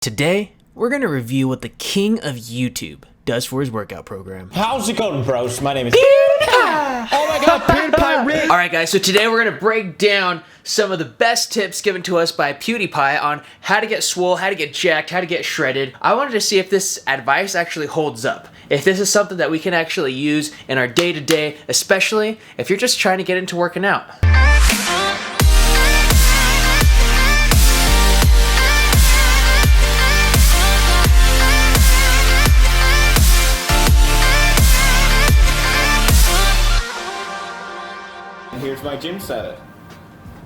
Today, we're going to review what the king of YouTube does for his workout program. How's it going, bros? My name is Pewdiepie! Oh my god, Pewdiepie Rick! Alright guys, so today we're going to break down some of the best tips given to us by Pewdiepie on how to get swole, how to get jacked, how to get shredded. I wanted to see if this advice actually holds up. If this is something that we can actually use in our day-to-day, especially if you're just trying to get into working out. Here's my gym setup.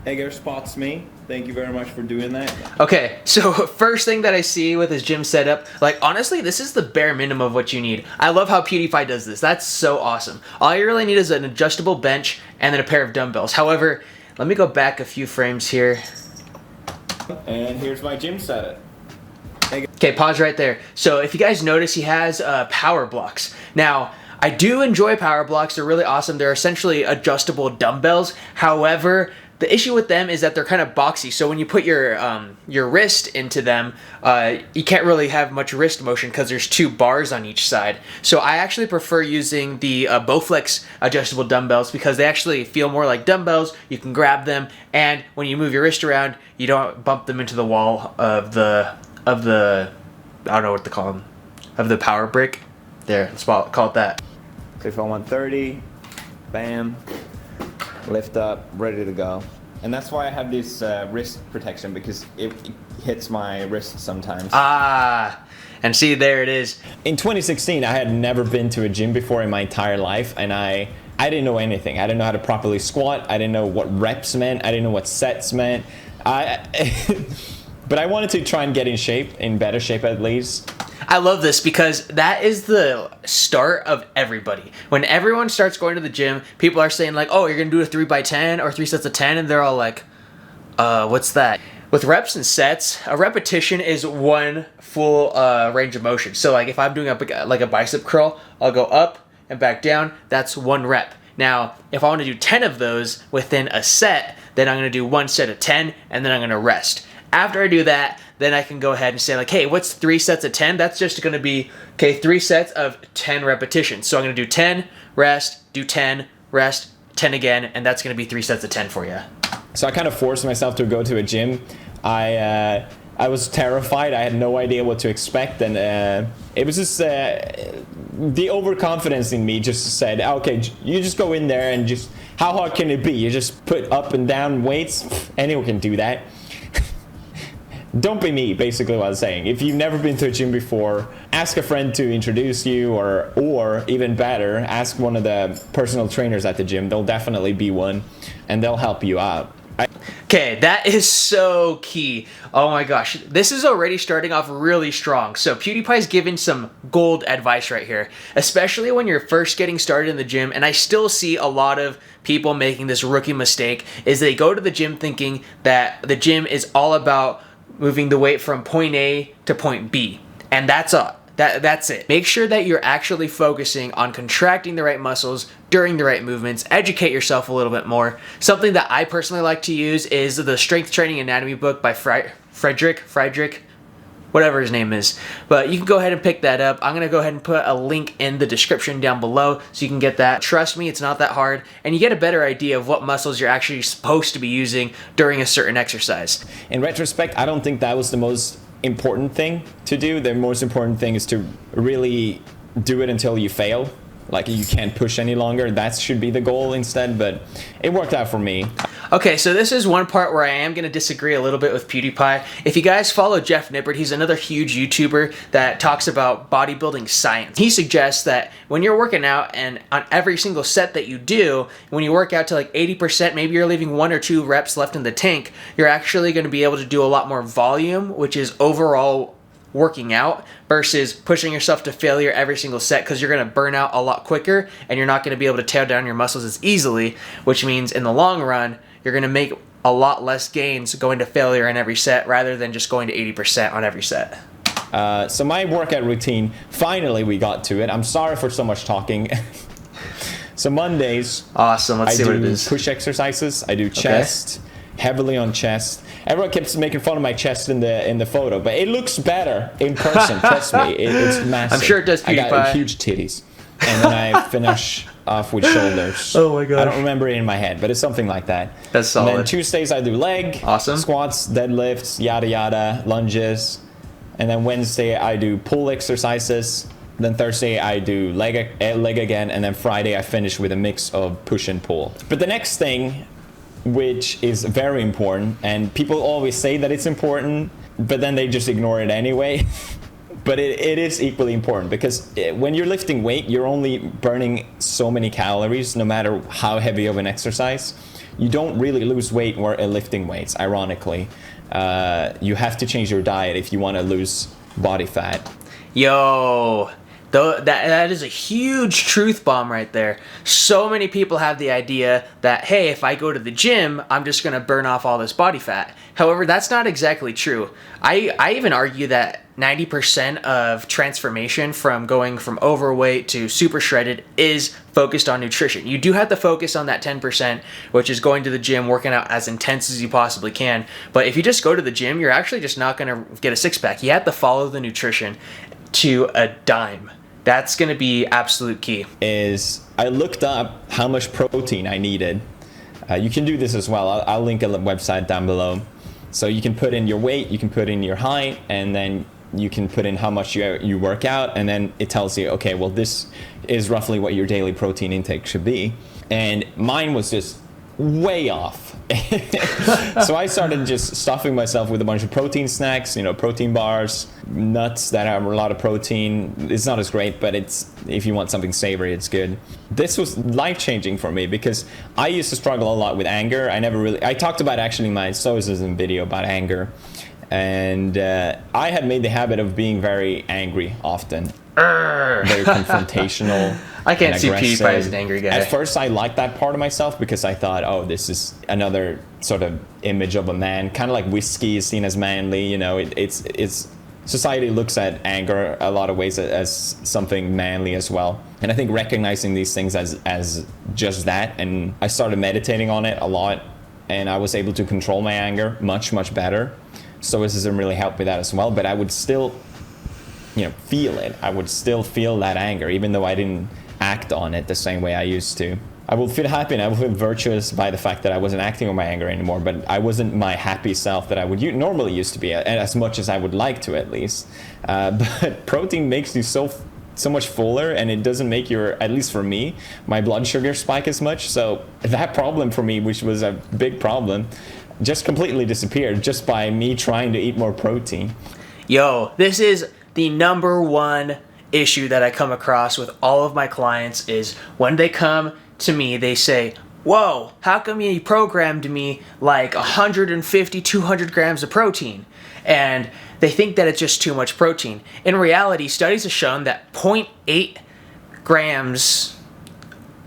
Egger spots me. Thank you very much for doing that. Okay, so first thing that I see with his gym setup, like honestly, this is the bare minimum of what you need. I love how Pewdiepie does this. That's so awesome. All you really need is an adjustable bench and then a pair of dumbbells. However, let me go back a few frames here. And here's my gym setup. Okay, pause right there. So if you guys notice, he has power blocks. Now, I do enjoy power blocks. They're really awesome. They're essentially adjustable dumbbells. However, the issue with them is that they're kind of boxy. So when you put your wrist into them, you can't really have much wrist motion because there's two bars on each side. So I actually prefer using the Bowflex adjustable dumbbells because they actually feel more like dumbbells. You can grab them, and when you move your wrist around, you don't bump them into the wall of the I don't know what to call them, of the power brick. There, let's call it that. Click on 130, bam, lift up, ready to go. And that's why I have this wrist protection, because it hits my wrist sometimes. And see, there it is. In 2016, I had never been to a gym before in my entire life, and I didn't know anything. I didn't know how to properly squat. I didn't know what reps meant. I didn't know what sets meant. But I wanted to try and get in shape, in better shape at least. I love this because that is the start of everybody. When everyone starts going to the gym, people are saying like, oh, you're going to do a 3x10 or 3 sets of 10, and they're all like, what's that? With reps and sets, a repetition is one full range of motion. So like if I'm doing a bicep curl, I'll go up and back down. That's one rep. Now, if I want to do 10 of those within a set, then I'm going to do one set of 10, and then I'm going to rest. After I do that, then I can go ahead and say like, hey, what's 3 sets of 10? That's just going to be, okay, 3 sets of 10 repetitions. So I'm going to do 10, rest, do 10, rest, 10 again, and that's going to be 3 sets of 10 for you. So I kind of forced myself to go to a gym. I was terrified. I had no idea what to expect, and it was just the overconfidence in me just said, okay, you just go in there and just, how hard can it be? You just put up and down weights. Anyone can do that. Don't be me, basically what I'm saying. If you've never been to a gym before, ask a friend to introduce you, or even better, ask one of the personal trainers at the gym. There'll definitely be one, and they'll help you out. Okay, that is so key. Oh my gosh, this is already starting off really strong. So PewDiePie's giving some gold advice right here, especially when you're first getting started in the gym. And I still see a lot of people making this rookie mistake, is they go to the gym thinking that the gym is all about moving the weight from point A to point B, and that's it. Make sure that you're actually focusing on contracting the right muscles during the right movements. Educate yourself a little bit more. Something that I personally like to use is the Strength Training Anatomy book by Friedrich, whatever his name is. But you can go ahead and pick that up. I'm going to go ahead and put a link in the description down below so you can get that. Trust me, it's not that hard, and you get a better idea of what muscles you're actually supposed to be using during a certain exercise. In retrospect, I don't think that was the most important thing to do. The most important thing is to really do it until you fail. Like you can't push any longer. That should be the goal instead, but it worked out for me. Okay, so this is one part where I am going to disagree a little bit with PewDiePie. If you guys follow Jeff Nippert, he's another huge YouTuber that talks about bodybuilding science. He suggests that when you're working out, and on every single set that you do, when you work out to like 80%, maybe you're leaving 1 or 2 reps left in the tank, you're actually going to be able to do a lot more volume, which is overall working out, versus pushing yourself to failure every single set, because you're going to burn out a lot quicker and you're not going to be able to tear down your muscles as easily, which means in the long run, you're going to make a lot less gains going to failure in every set rather than just going to 80% on every set. So my workout routine, finally we got to it. I'm sorry for so much talking. So Mondays, awesome. Let's see what it is. I do push exercises. I do chest, heavily on chest. Everyone keeps making fun of my chest in the photo, but it looks better in person. Trust me, it's massive. I'm sure it does, PewDiePie. I got huge titties, and then I finish off with shoulders. Oh my gosh. I don't remember it in my head, but it's something like that. That's solid. And then Tuesdays I do leg, awesome, squats, deadlifts, yada yada, lunges, and then Wednesday I do pull exercises. Then Thursday I do leg again, and then Friday I finish with a mix of push and pull. But the next thing, which is very important, and people always say that it's important, but then they just ignore it anyway. But it is equally important, because when you're lifting weight, you're only burning so many calories, no matter how heavy of an exercise. You don't really lose weight lifting weights, ironically. You have to change your diet if you want to lose body fat. Yo, that is a huge truth bomb right there. So many people have the idea that, hey, if I go to the gym, I'm just going to burn off all this body fat. However, that's not exactly true. I even argue that 90% of transformation from going from overweight to super shredded is focused on nutrition. You do have to focus on that 10%, which is going to the gym, working out as intense as you possibly can. But if you just go to the gym, you're actually just not going to get a six-pack. You have to follow the nutrition to a dime. That's going to be absolute key. I looked up how much protein I needed. You can do this as well. I'll link a website down below. So you can put in your weight, you can put in your height, and then you can put in how much you work out, and then it tells you, okay, well, this is roughly what your daily protein intake should be. And mine was just way off. So I started just stuffing myself with a bunch of protein snacks, protein bars, nuts that have a lot of protein. It's not as great, but if you want something savory, it's good. This was life-changing for me, because I used to struggle a lot with anger. I talked about actually my stoicism video about anger. And I had made the habit of being very angry often. Very confrontational. I can't see PewDiePie as an angry guy. At first, I liked that part of myself, because I thought, oh, this is another sort of image of a man. Kind of like whiskey is seen as manly. It's society looks at anger a lot of ways as something manly as well. And I think recognizing these things as just that, and I started meditating on it a lot, and I was able to control my anger much, much better. Stoicism really helped with that as well, but I would still, feel it. I would still feel that anger, even though I didn't act on it the same way I used to. I would feel happy and I would feel virtuous by the fact that I wasn't acting on my anger anymore, but I wasn't my happy self that I would normally used to be, as much as I would like to, at least. But protein makes you so much fuller, and it doesn't make at least for me, my blood sugar spike as much. So that problem for me, which was a big problem, just completely disappeared just by me trying to eat more protein. Yo, this is the number one issue that I come across with all of my clients is when they come to me, they say, whoa, how come you programmed me like 150, 200 grams of protein? And they think that it's just too much protein. In reality, studies have shown that 0.8 grams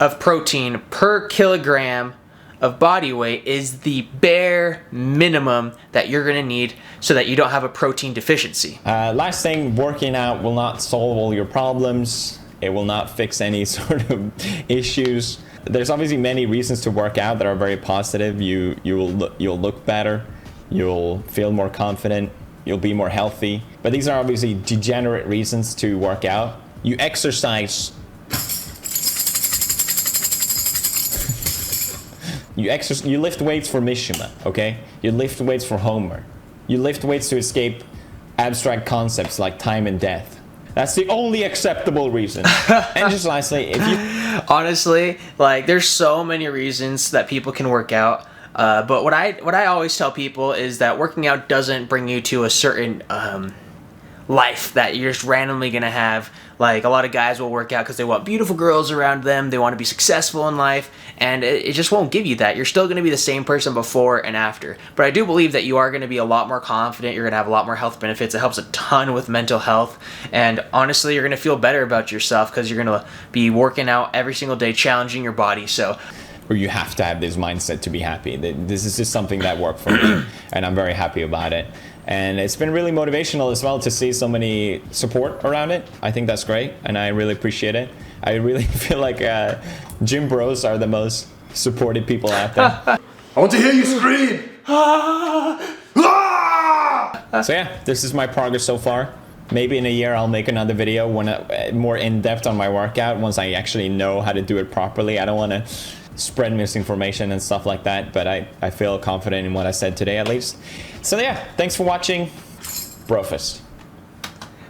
of protein per kilogram of body weight is the bare minimum that you're going to need so that you don't have a protein deficiency. Last thing, working out will not solve all your problems. It will not fix any sort of issues. There's obviously many reasons to work out that are very positive. You'll look better. You'll feel more confident. You'll be more healthy. But these are obviously degenerate reasons to work out. You exercise. You lift weights for Mishima, okay? You lift weights for Homer. You lift weights to escape abstract concepts like time and death. That's the only acceptable reason. And just lastly, honestly, there's so many reasons that people can work out. But what I always tell people is that working out doesn't bring you to a certain life that you're just randomly gonna have. Like, a lot of guys will work out because they want beautiful girls around them, they want to be successful in life, and it just won't give you that. You're still going to be the same person before and after. But I do believe that you are going to be a lot more confident, you're going to have a lot more health benefits. It helps a ton with mental health, and honestly, you're going to feel better about yourself because you're going to be working out every single day, challenging your body. So, or you have to have this mindset to be happy. This is just something that worked for me, and I'm very happy about it. And it's been really motivational as well to see so many support around it. I think that's great, and I really appreciate it. I really feel like gym bros are the most supported people out there. I want to hear you scream! So yeah, this is my progress so far. Maybe in a year I'll make another video when more in-depth on my workout once I actually know how to do it properly. I don't want to spread misinformation and stuff like that, but I feel confident in what I said today at least. So yeah, thanks for watching. Brofist.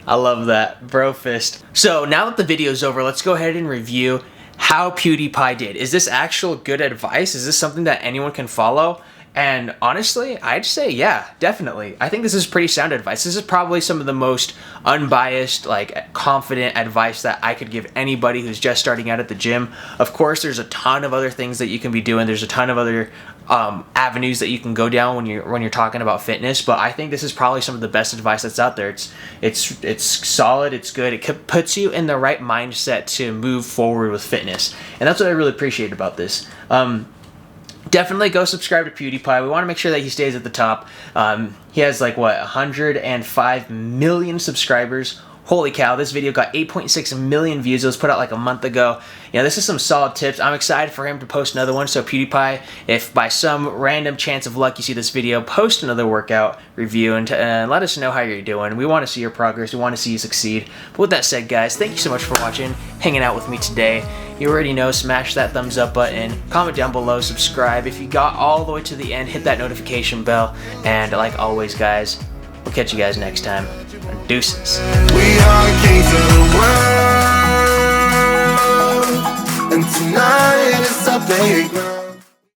I love that. Brofist. So now that the video's over, let's go ahead and review how PewDiePie did. Is this actual good advice? Is this something that anyone can follow? And honestly, I'd say yeah, definitely. I think this is pretty sound advice. This is probably some of the most unbiased, like confident advice that I could give anybody who's just starting out at the gym. Of course, there's a ton of other things that you can be doing. There's a ton of other avenues that you can go down when you're talking about fitness. But I think this is probably some of the best advice that's out there. It's solid. It's good. It puts you in the right mindset to move forward with fitness, and that's what I really appreciate about this. Definitely go subscribe to PewDiePie. We want to make sure that he stays at the top. He has like, what, 105 million subscribers. Holy cow, this video got 8.6 million views. It was put out like a month ago. You know, this is some solid tips. I'm excited for him to post another one. So PewDiePie, if by some random chance of luck you see this video, post another workout review and let us know how you're doing. We want to see your progress. We want to see you succeed. But with that said, guys, thank you so much for watching, hanging out with me today. You already know, smash that thumbs up button, comment down below, subscribe. If you got all the way to the end, hit that notification bell. And like always, guys, we'll catch you guys next time. Deuces. We are kings of the world, and tonight is our playground.